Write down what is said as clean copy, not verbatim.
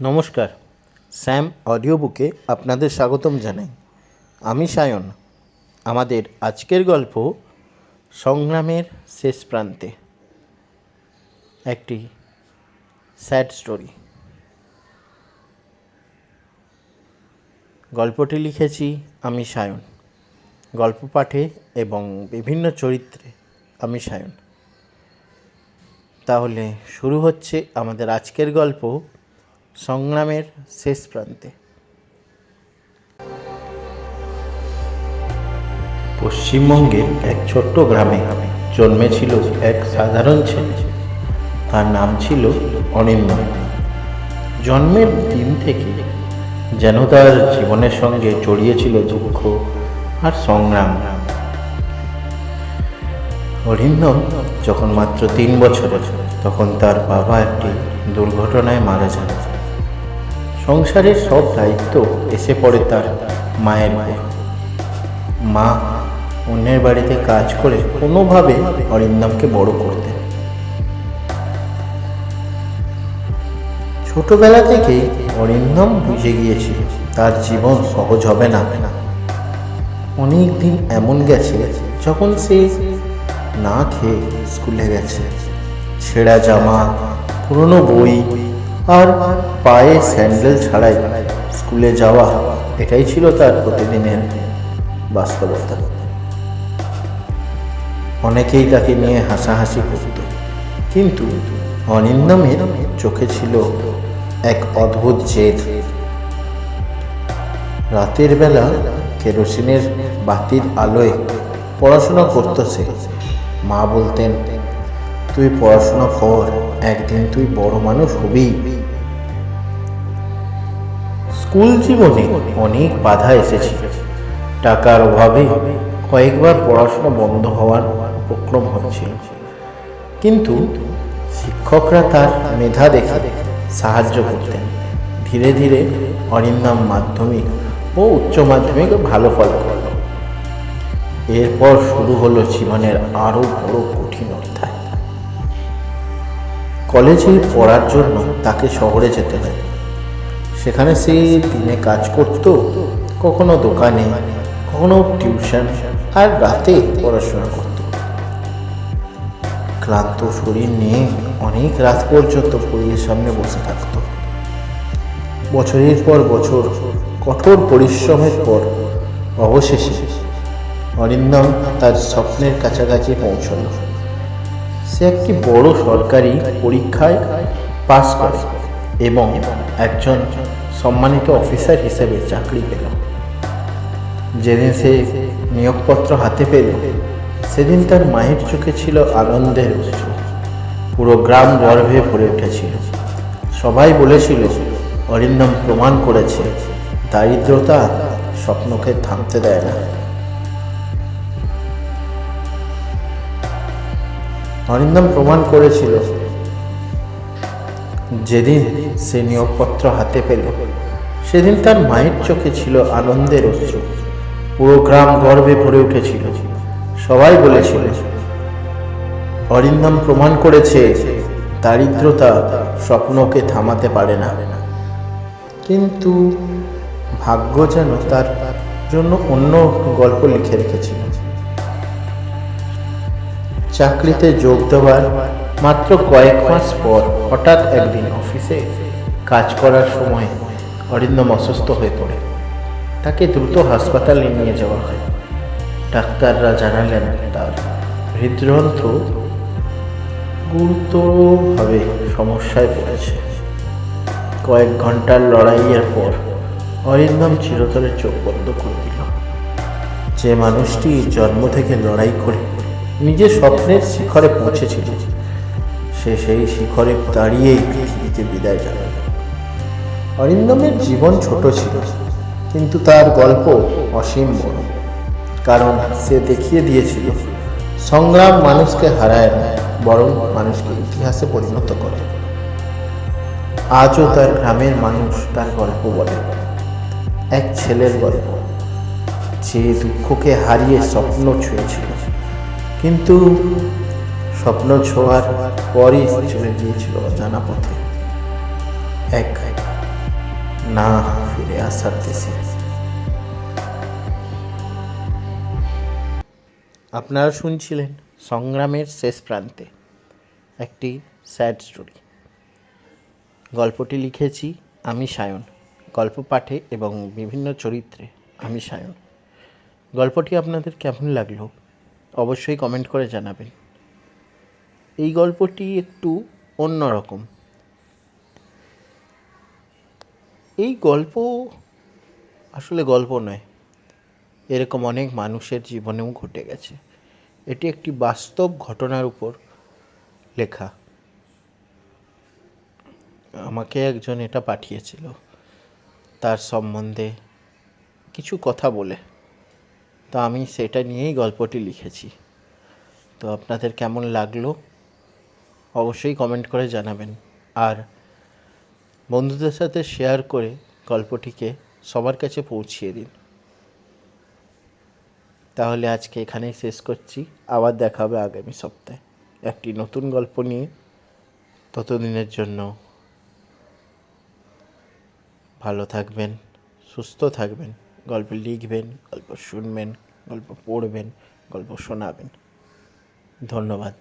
নমস্কার, Sam audio বুকে আপনাদের স্বাগতম জানাই। আমি সায়ন। আমাদের আজকের গল্প সংগ্রামের শেষ প্রান্তে, একটি স্যাড স্টোরি। গল্পটি লিখেছি আমি সায়ন। গল্প পাঠে এবং বিভিন্ন চরিত্রে আমি সায়ন। তাহলে শুরু হচ্ছে আমাদের আজকের গল্প সংগ্রামের শেষ প্রান্তে। পশ্চিমবঙ্গের এক ছোট্ট গ্রামে জন্মেছিল এক সাধারণ ছেলে। তার নাম ছিল অনিন্দ্য। জন্মের দিন থেকে যেন তার জীবনের সঙ্গে জড়িয়েছিল দুঃখ আর সংগ্রাম। অনিন্দ্য যখন মাত্র 3 বছরের, তখন তার বাবা একটি দুর্ঘটনায় মারা যান। সংসারের সব দায়িত্ব এসে পড়ে তার মায়ের উপর। মা অন্যের বাড়িতে কাজ করে কোনোভাবে অরিন্দমকে বড় করতেন। ছোটবেলা থেকেই অরিন্দম বুঝে গিয়েছিল তার জীবন সহজ হবে না। অনেক দিন এমন গেছে যখন সে না খেয়ে স্কুলে গেছে। ছেঁড়া জামা, পুরনো বই আর পায়ে স্যান্ডেল ছাড়াই স্কুলে যাওয়া, এটাই ছিল তার প্রতিদিনের বাস্তবতা। অনেকেই তাকে নিয়ে হাসাহাসি করত, কিন্তু অনিন্দমের চোখে ছিল এক অদ্ভুত জেদ। রাতের বেলা কেরোসিনের বাতির আলোয় পড়াশোনা করত সে। মা বলতেন, তুই পড়াশোনা কর, একদিন তুই বড় মানুষ হবি। স্কুল জীবনে অনেক বাধা এসেছে। টাকার অভাবে কয়েকবার পড়াশোনা বন্ধ হওয়ার উপক্রম হচ্ছিল, কিন্তু শিক্ষকরা তার মেধা দেখে সাহায্য করতেন। ধীরে ধীরে অরিন্দম মাধ্যমিক ও উচ্চ মাধ্যমিকে ভালো ফল করল। এরপর শুরু হলো জীবনের আরো বড় কঠিন অধ্যায়। কলেজে পড়ার জন্য তাকে শহরে যেতে হয়। সেখানে সে দিনে কাজ করত, কখনো দোকানে, কখনো টিউশন, আর রাতে পড়াশোনা করত। ক্লান্ত শরীর নিয়ে অনেক রাত পর্যন্ত বইয়ের সামনে বসে থাকত। বছরের পর বছর কঠোর পরিশ্রমের পর অবশেষে অরিন্দম তার স্বপ্নের কাছাকাছি পৌঁছল। সে একটি বড় সরকারি পরীক্ষায় পাস করে এবং একজন সম্মানিত অফিসার হিসেবে চাকরি পেল। যেদিন সে নিয়োগপত্র হাতে পেল, সেদিন তার মায়ের চোখে ছিল আনন্দের অশ্রু। পুরো গ্রাম গর্বে ভরে উঠেছিল। সবাই বলেছিল, অরিন্দম প্রমাণ করেছে দারিদ্রতা স্বপ্নকে থামতে দেয় না। অরিন্দম প্রমাণ করেছিল। যেদিন সে নিয়োগপত্র হাতে পেল, সেদিন তার মায়ের চোখে ছিল আনন্দের অশ্রু। পুরো গ্রাম গর্বে ভরে উঠেছিল। সবাই বলেছিল, অরিন্দম প্রমাণ করেছে দারিদ্রতা স্বপ্নকে থামাতে পারে না। কিন্তু ভাগ্য যেন তার জন্য অন্য গল্প লিখে রেখেছিল। চাকরিতে যোগ দেওয়ার মাত্র কয়েক মাস পর হঠাৎ একদিন অফিসে কাজ করার সময় অরিন্দম অসুস্থ হয়ে পড়ে। তাকে দ্রুত হাসপাতালে নিয়ে যাওয়া হয়। ডাক্তাররা জানালেন তার হৃদযন্ত্র গুরুতরভাবে সমস্যায় পড়েছে। কয়েক ঘন্টার লড়াইয়ের পর অরিন্দম চিরতরে চোখ বন্ধ করে দিল। যে মানুষটি জন্ম থেকে লড়াই করে নিজের স্বপ্নের শিখরে পৌঁছেছিল, সে সেই শিখরে দাঁড়িয়েই পৃথিবীকে বিদায় জানাল। অরিন্দমের জীবন ছোট ছিল, কিন্তু তার গল্প অসীম বড়। কারণ সে দেখিয়ে দিয়েছিল, সংগ্রাম মানুষকে হারায় না, বরং মানুষকে ইতিহাসে পরিণত করে। আজও তার গ্রামের মানুষ তার গল্প বলে, এক ছেলের গল্প যে দুঃখকে হারিয়ে স্বপ্ন ছুঁয়েছিল, কিন্তু স্বপ্ন ছোঁয়ার পরই চলে গিয়েছিল অজানা পথে। এক না ফিরে আসার দেশে। আপনারা শুনছিলেন সংগ্রামের শেষ প্রান্তে একটি স্যাড স্টোরি। গল্পটি লিখেছি আমি সায়ন, গল্প পাঠে এবং বিভিন্ন চরিত্রে আমি সায়ন। গল্পটি আপনাদের কেমন লাগলো অবশ্যই কমেন্ট করে জানাবেন। এই গল্পটি একটু অন্যরকম। এই গল্প আসলে গল্প নয়, এরকম অনেক মানুষের জীবনেও ঘটে গেছে। এটি একটি বাস্তব ঘটনার উপর লেখা। আমাকে একজন এটা পাঠিয়েছিল তার সম্বন্ধে কিছু কথা বলে, তো আমি সেটা নিয়েই গল্পটি লিখেছি। তো আপনাদের কেমন লাগলো অবশ্যই কমেন্ট করে জানাবেন, আর বন্ধুদের সাথে শেয়ার করে গল্পটিকে সবার কাছে পৌঁছিয়ে দিন। তাহলে আজকে এখানেই শেষ করছি, আবার দেখা হবে আগামী সপ্তাহে একটি নতুন গল্প নিয়ে। ততদিনের জন্য ভালো থাকবেন, সুস্থ থাকবেন, গল্প লিখবেন, গল্প শুনবেন, গল্প পড়বেন, গল্প শোনাবেন। ধন্যবাদ।